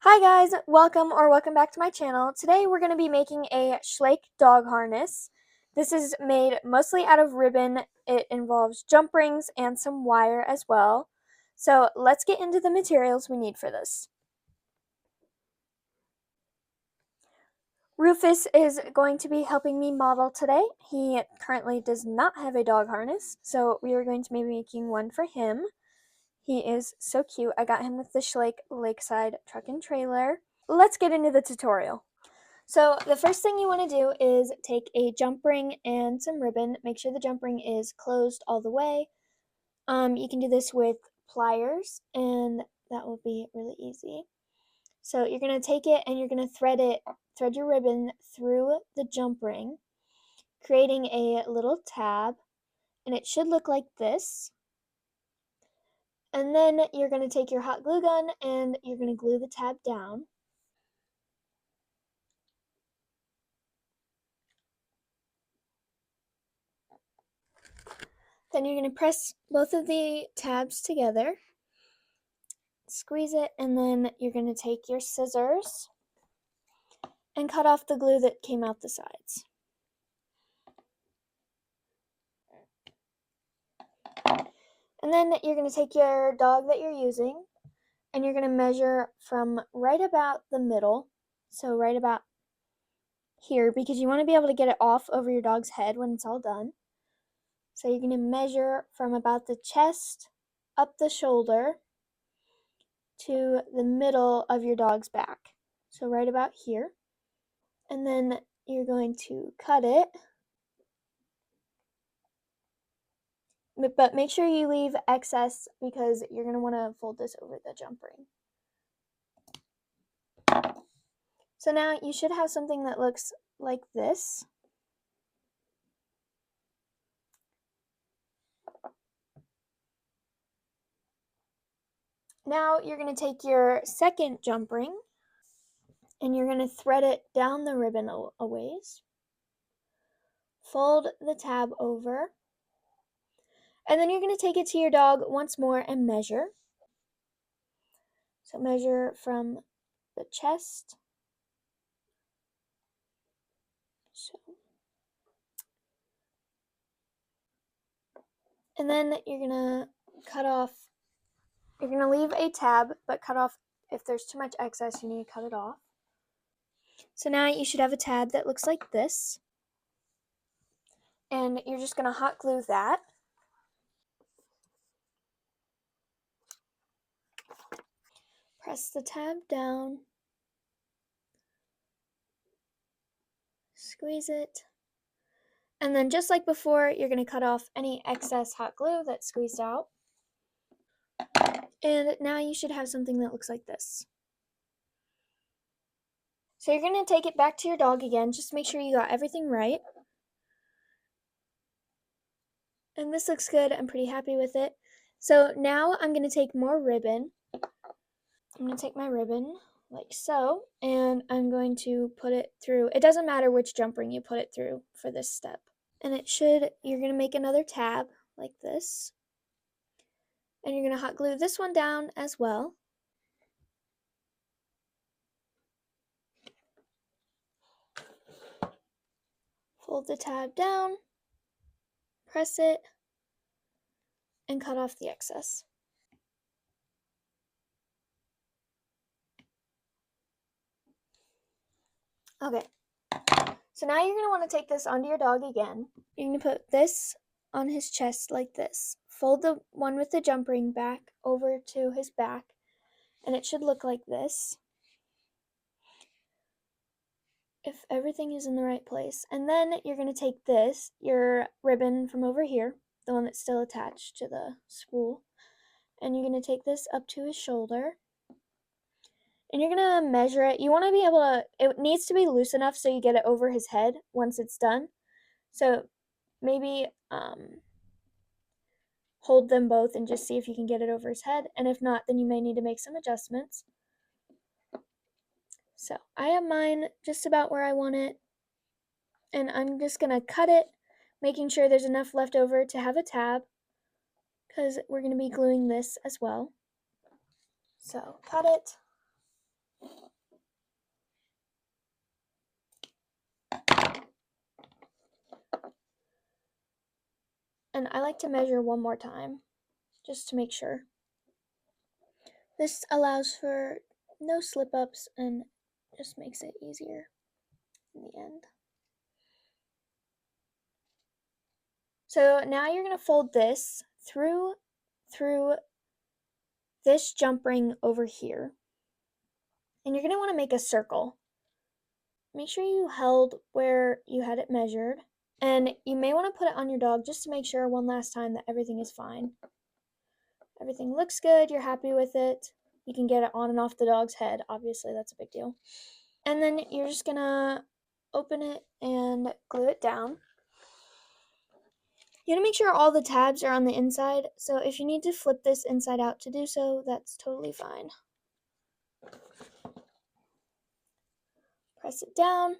Hi guys, welcome back to my channel. Today we're going to be making a Schleich dog harness. This is made mostly out of ribbon. It involves jump rings and some wire as well. So let's get into the materials we need for this. Rufus is going to be helping me model today. He currently does not have a dog harness, so we are going to be making one for him. He is so cute. I got him with the Schleich Lakeside truck and trailer. Let's get into the tutorial. So the first thing you want to do is take a jump ring and some ribbon. Make sure the jump ring is closed all the way. You can do this with pliers, and that will be really easy. So you're going to take it and you're going to thread your ribbon through the jump ring, creating a little tab, and it should look like this. And then you're going to take your hot glue gun and you're going to glue the tab down. Then you're going to press both of the tabs together, squeeze it, and then you're going to take your scissors and cut off the glue that came out the sides. And then you're going to take your dog that you're using and you're going to measure from right about the middle, so right about here, because you want to be able to get it off over your dog's head when it's all done. So you're going to measure from about the chest up the shoulder to the middle of your dog's back, so right about here. And then you're going to cut it, but make sure you leave excess because you're going to want to fold this over the jump ring. So now you should have something that looks like this. Now you're going to take your second jump ring and you're going to thread it down the ribbon a ways. Fold the tab over. And then you're going to take it to your dog once more and measure. So measure from the chest. And then you're going to cut off. You're going to leave a tab, but cut off if there's too much excess, you need to cut it off. So now you should have a tab that looks like this. And you're just going to hot glue that. Press the tab down. Squeeze it. And then just like before, you're going to cut off any excess hot glue that's squeezed out. And now you should have something that looks like this. So you're going to take it back to your dog again. Just make sure you got everything right. And this looks good. I'm pretty happy with it. So now I'm going to take more ribbon. I'm going to take my ribbon like so, and I'm going to put it through. It doesn't matter which jump ring you put it through for this step. And you're going to make another tab like this. And you're going to hot glue this one down as well. Fold the tab down, press it, and cut off the excess. Okay, so now you're going to want to take this onto your dog again. You're going to put this on his chest like this. Fold the one with the jump ring back over to his back, and it should look like this if everything is in the right place. And then you're going to take this, your ribbon from over here, the one that's still attached to the spool, and you're going to take this up to his shoulder. And you're going to measure it. You want to be able to, it needs to be loose enough so you get it over his head once it's done. So maybe hold them both and just see if you can get it over his head. And if not, then you may need to make some adjustments. So I have mine just about where I want it. And I'm just going to cut it, making sure there's enough left over to have a tab, because we're going to be gluing this as well. So cut it. And I like to measure one more time, just to make sure. This allows for no slip-ups and just makes it easier in the end. So now you're going to fold this through this jump ring over here. And you're going to want to make a circle. Make sure you held where you had it measured. And you may want to put it on your dog just to make sure one last time that everything is fine. Everything looks good, you're happy with it. You can get it on and off the dog's head. Obviously, that's a big deal. And then you're just going to open it and glue it down. You want to make sure all the tabs are on the inside, so if you need to flip this inside out to do so, that's totally fine. Press it down,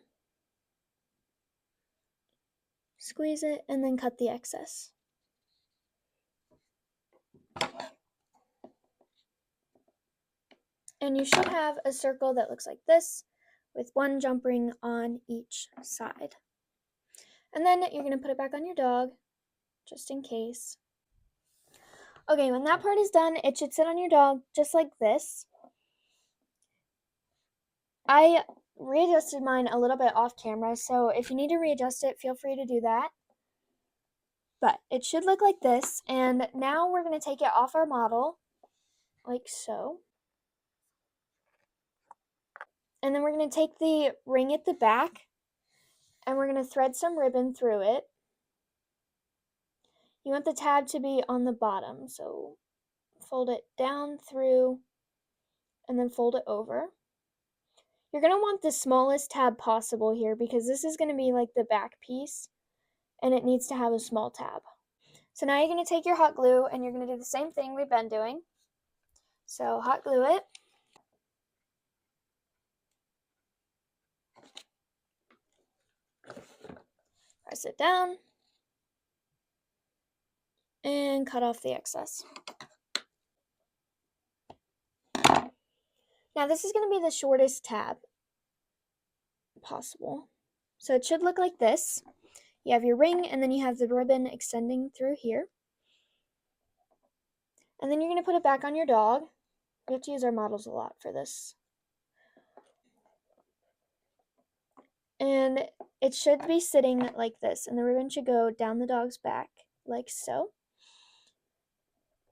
squeeze it, and then cut the excess. And you should have a circle that looks like this, with one jump ring on each side. And then you're going to put it back on your dog, just in case. Okay, when that part is done, it should sit on your dog just like this. I readjusted mine a little bit off camera, so if you need to readjust it, feel free to do that. But it should look like this, and now we're going to take it off our model, like so. And then we're going to take the ring at the back, and we're going to thread some ribbon through it. You want the tab to be on the bottom, so fold it down through, and then fold it over. You're going to want the smallest tab possible here, because this is going to be like the back piece, and it needs to have a small tab. So now you're going to take your hot glue, and you're going to do the same thing we've been doing. So hot glue it. Press it down. And cut off the excess. Now this is going to be the shortest tab possible. So it should look like this. You have your ring, and then you have the ribbon extending through here. And then you're going to put it back on your dog. We have to use our models a lot for this. And it should be sitting like this, and the ribbon should go down the dog's back, like so.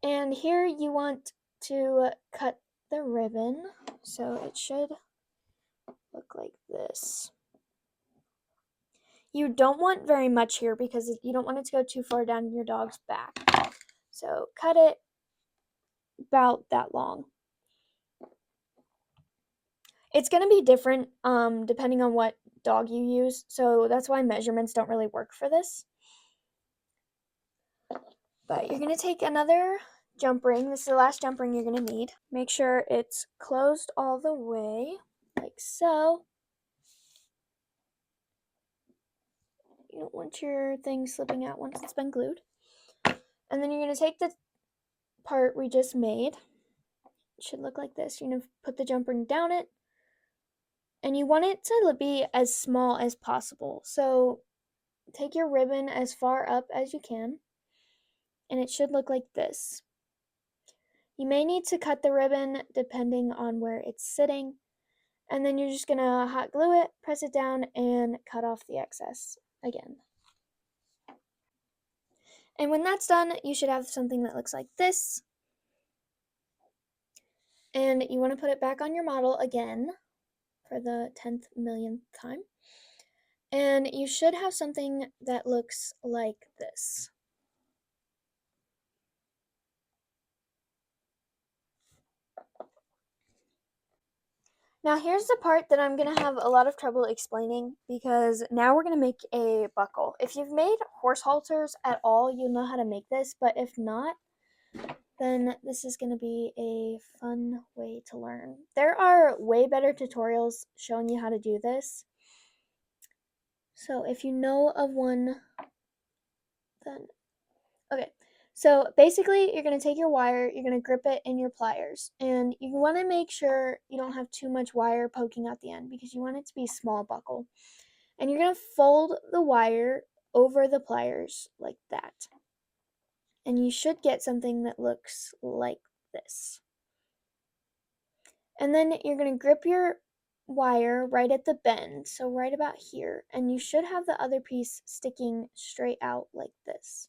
And here you want to cut the ribbon, so it should look like this. You don't want very much here because you don't want it to go too far down your dog's back. So cut it about that long. It's going to be different depending on what dog you use, so that's why measurements don't really work for this. But you're going to take another jump ring. This is the last jump ring you're going to need. Make sure it's closed all the way, like so. You don't want your thing slipping out once it's been glued. And then you're going to take the part we just made. It should look like this. You're going to put the jump ring down it. And you want it to be as small as possible. So take your ribbon as far up as you can. And it should look like this. You may need to cut the ribbon depending on where it's sitting. And then you're just going to hot glue it, press it down, and cut off the excess again. And when that's done, you should have something that looks like this. And you want to put it back on your model again for the 10th millionth time. And you should have something that looks like this. Now here's the part that I'm going to have a lot of trouble explaining, because now we're going to make a buckle. If you've made horse halters at all, you'll know how to make this, but if not, then this is going to be a fun way to learn. There are way better tutorials showing you how to do this. So if you know of one, then okay. So basically, you're going to take your wire, you're going to grip it in your pliers, and you want to make sure you don't have too much wire poking out the end, because you want it to be a small buckle. And you're going to fold the wire over the pliers like that. And you should get something that looks like this. And then you're going to grip your wire right at the bend, so right about here, and you should have the other piece sticking straight out like this.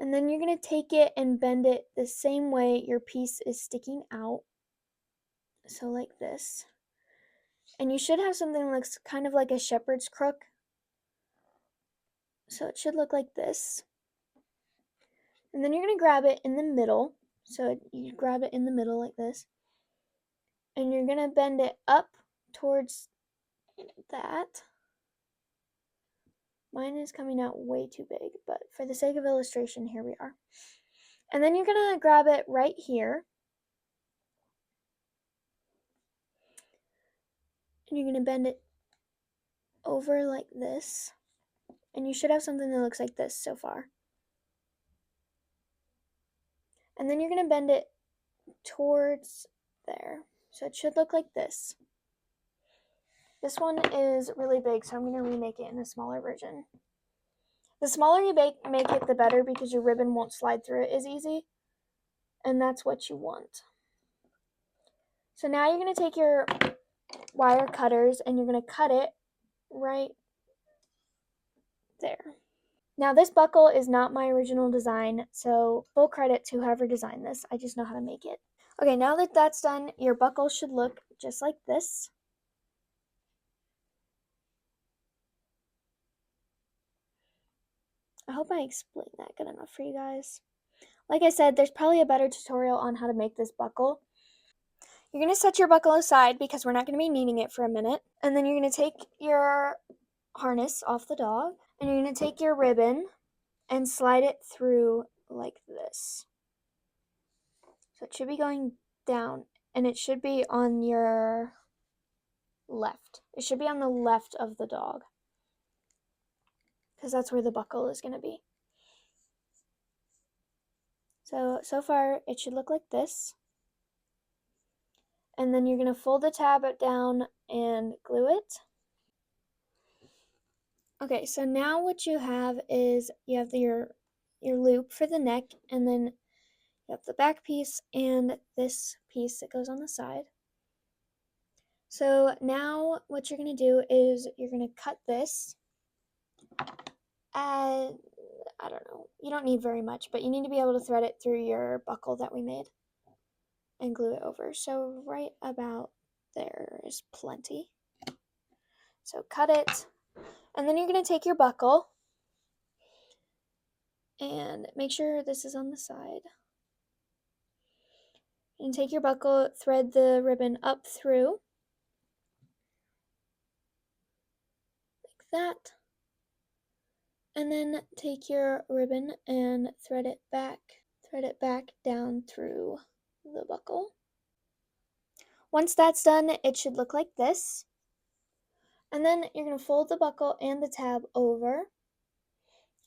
And then you're going to take it and bend it the same way your piece is sticking out, so like this. And you should have something that looks kind of like a shepherd's crook, so it should look like this. And then you're going to grab it in the middle, so you grab it in the middle like this, and you're going to bend it up towards that. Mine is coming out way too big, but for the sake of illustration, here we are. And then you're going to grab it right here. And you're going to bend it over like this. And you should have something that looks like this so far. And then you're going to bend it towards there. So it should look like this. This one is really big, so I'm going to remake it in a smaller version. The smaller you make it, the better, because your ribbon won't slide through it as easy. And that's what you want. So now you're going to take your wire cutters and you're going to cut it right there. Now this buckle is not my original design, so full credit to whoever designed this. I just know how to make it. Okay, now that that's done, your buckle should look just like this. I hope I explained that good enough for you guys. Like I said, there's probably a better tutorial on how to make this buckle. You're going to set your buckle aside because we're not going to be needing it for a minute. And then you're going to take your harness off the dog, and you're going to take your ribbon and slide it through like this. So it should be going down, and it should be on your left. It should be on the left of the dog, because that's where the buckle is going to be. So far it should look like this. And then you're going to fold the tab down and glue it. Okay, so now what you have is you have your loop for the neck, and then you have the back piece and this piece that goes on the side. So now what you're going to do is you're going to cut this. I don't know, you don't need very much, but you need to be able to thread it through your buckle that we made and glue it over. So right about there is plenty. So cut it, and then you're going to take your buckle and make sure this is on the side. And take your buckle, thread the ribbon up through like that. And then take your ribbon and thread it back down through the buckle. Once that's done, it should look like this. And then you're going to fold the buckle and the tab over,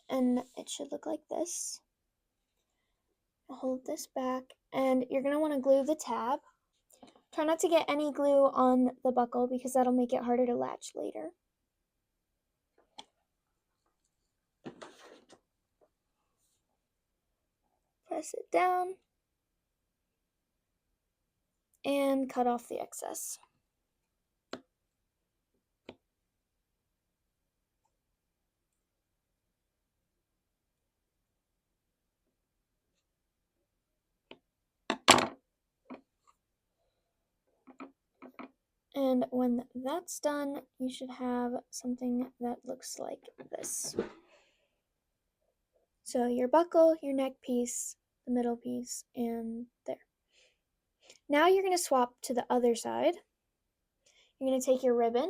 and it should look like this. Hold this back, and you're going to want to glue the tab. Try not to get any glue on the buckle because that'll make it harder to latch later. Press it down and cut off the excess. And when that's done, you should have something that looks like this. So your buckle, your neck piece, the middle piece, and there. Now you're going to swap to the other side. You're going to take your ribbon,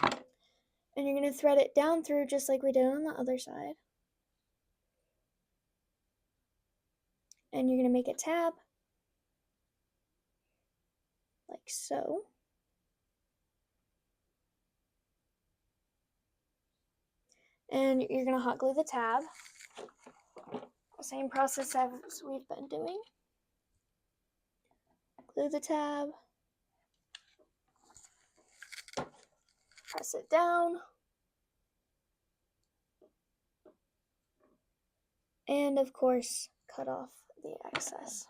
and you're going to thread it down through just like we did on the other side. And you're going to make a tab, like so. And you're going to hot glue the tab. The same process as we've been doing. Glue the tab. Press it down. And of course, cut off the excess.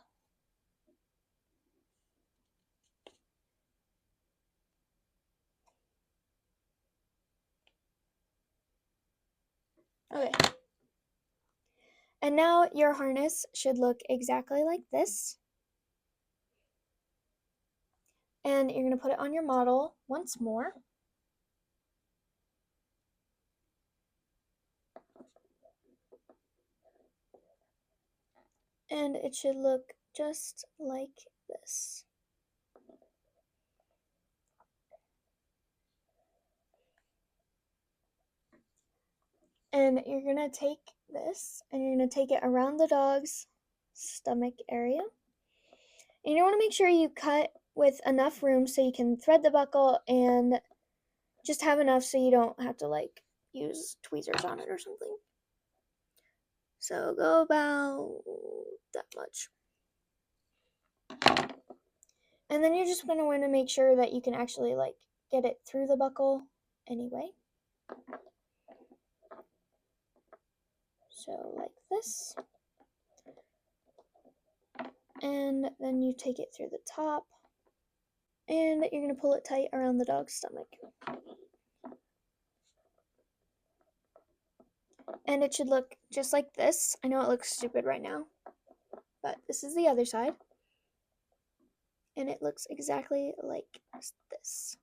Okay. And now your harness should look exactly like this. And you're going to put it on your model once more. And it should look just like this. And you're going to take this and you're going to take it around the dog's stomach area. And you want to make sure you cut with enough room so you can thread the buckle and just have enough so you don't have to like use tweezers on it or something. So go about that much. And then you're just going to want to make sure that you can actually like get it through the buckle anyway. So like this. And then you take it through the top. And you're going to pull it tight around the dog's stomach. And it should look just like this. I know it looks stupid right now, but this is the other side. And it looks exactly like this.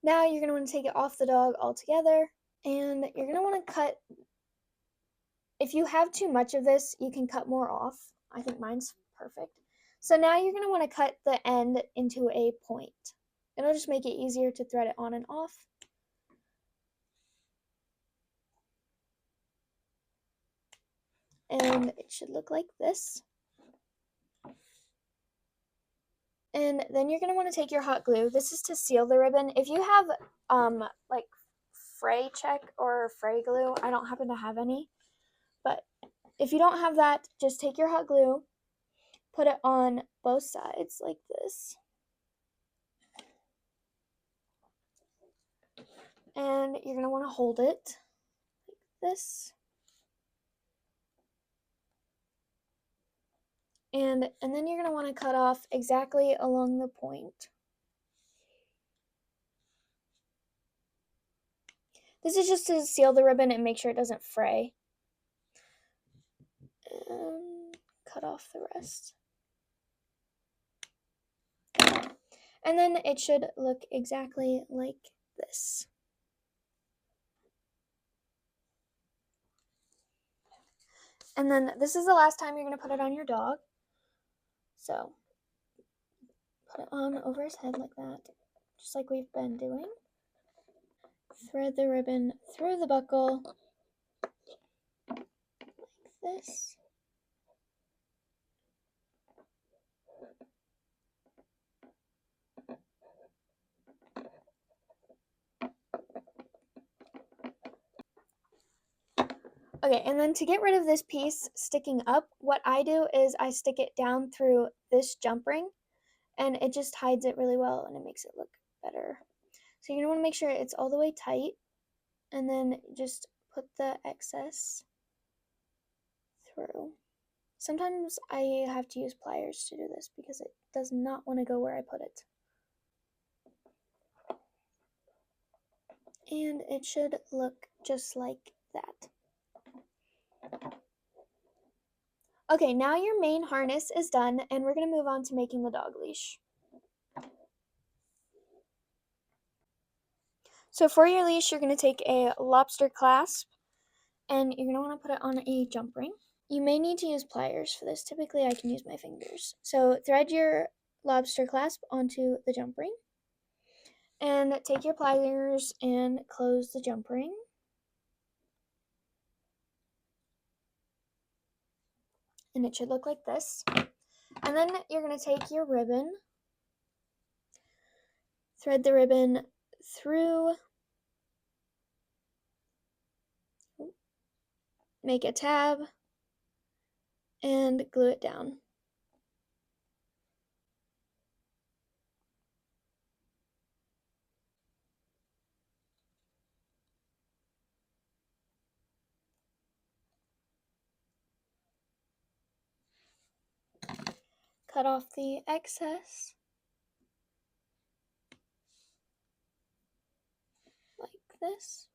Now you're going to want to take it off the dog altogether. And you're going to want to cut. If you have too much of this, you can cut more off. I think mine's perfect. So now you're going to want to cut the end into a point. It'll just make it easier to thread it on and off. And it should look like this. And then you're going to want to take your hot glue. This is to seal the ribbon. If you have like fray check or fray glue, I don't happen to have any. But if you don't have that, just take your hot glue, put it on both sides like this. And you're going to want to hold it like this. And then you're going to want to cut off exactly along the point. This is just to seal the ribbon and make sure it doesn't fray. And cut off the rest. And then it should look exactly like this. And then this is the last time you're going to put it on your dog. So put it on over his head like that, just like we've been doing. Thread the ribbon through the buckle like this. Okay, and then to get rid of this piece sticking up, what I do is I stick it down through this jump ring, and it just hides it really well, and it makes it look better. So you're going to want to make sure it's all the way tight, and then just put the excess through. Sometimes I have to use pliers to do this because it does not want to go where I put it. And it should look just like that. Okay, now your main harness is done, and we're going to move on to making the dog leash. So for your leash, you're going to take a lobster clasp, and you're going to want to put it on a jump ring. You may need to use pliers for this. Typically, I can use my fingers. So thread your lobster clasp onto the jump ring, and take your pliers and close the jump ring. And it should look like this. And then you're going to take your ribbon, thread the ribbon through, make a tab, and glue it down. cut off the excess. Like this.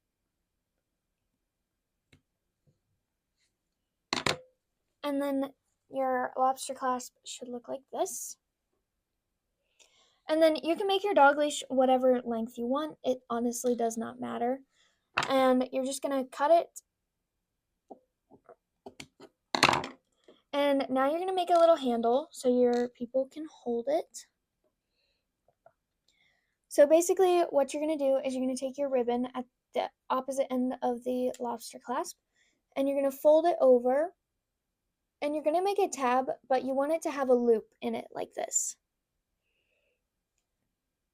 And then your lobster clasp should look like this. And then you can make your dog leash whatever length you want. It honestly does not matter. And you're just going to cut it. And now you're going to make a little handle so your people can hold it. So basically what you're going to do is you're going to take your ribbon at the opposite end of the lobster clasp and you're going to fold it over and you're going to make a tab, but you want it to have a loop in it like this.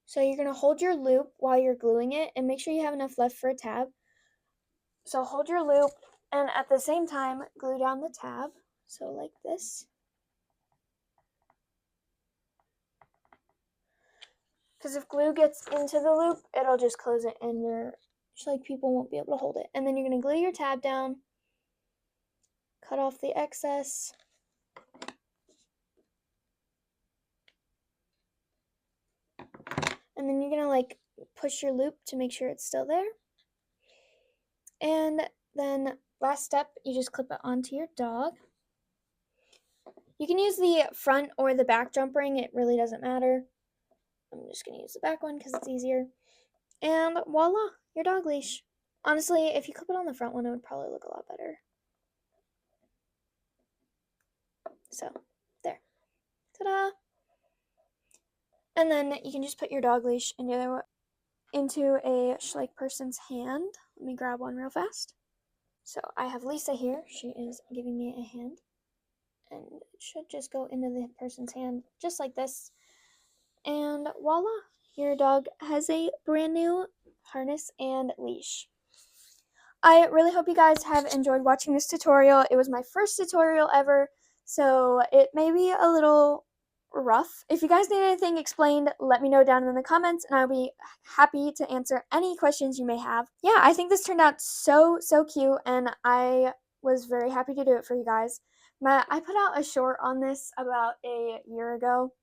So you're going to hold your loop while you're gluing it and make sure you have enough left for a tab. So hold your loop and at the same time glue down the tab. So like this. Because if glue gets into the loop, it'll just close it and your Schleich people won't be able to hold it. And then you're going to glue your tab down, cut off the excess. And then you're going to like push your loop to make sure it's still there. And then last step, you just clip it onto your dog. You can use the front or the back jump ring. It really doesn't matter. I'm just going to use the back one because it's easier. And voila, your dog leash. Honestly, if you clip it on the front one, it would probably look a lot better. So, there. Ta-da! And then you can just put your dog leash into a Schleich person's hand. Let me grab one real fast. So I have Lisa here. She is giving me a hand. And it should just go into the person's hand just like this. And voila, your dog has a brand new harness and leash. I really hope you guys have enjoyed watching this tutorial. It was my first tutorial ever, so it may be a little rough. If you guys need anything explained, let me know down in the comments and I'll be happy to answer any questions you may have. Yeah, I think this turned out so cute and I was very happy to do it for you guys. I put out a short on this about a year ago.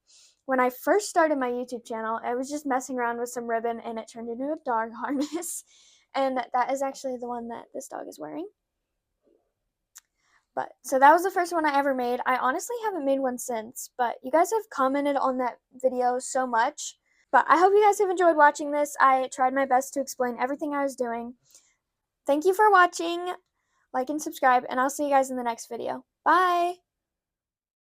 When I first started my YouTube channel, I was just messing around with some ribbon and it turned into a dog harness. And that is actually the one that this dog is wearing. So that was the first one I ever made. I honestly haven't made one since, but you guys have commented on that video so much. But I hope you guys have enjoyed watching this. I tried my best to explain everything I was doing. Thank you for watching. Like and subscribe, and I'll see you guys in the next video. Bye!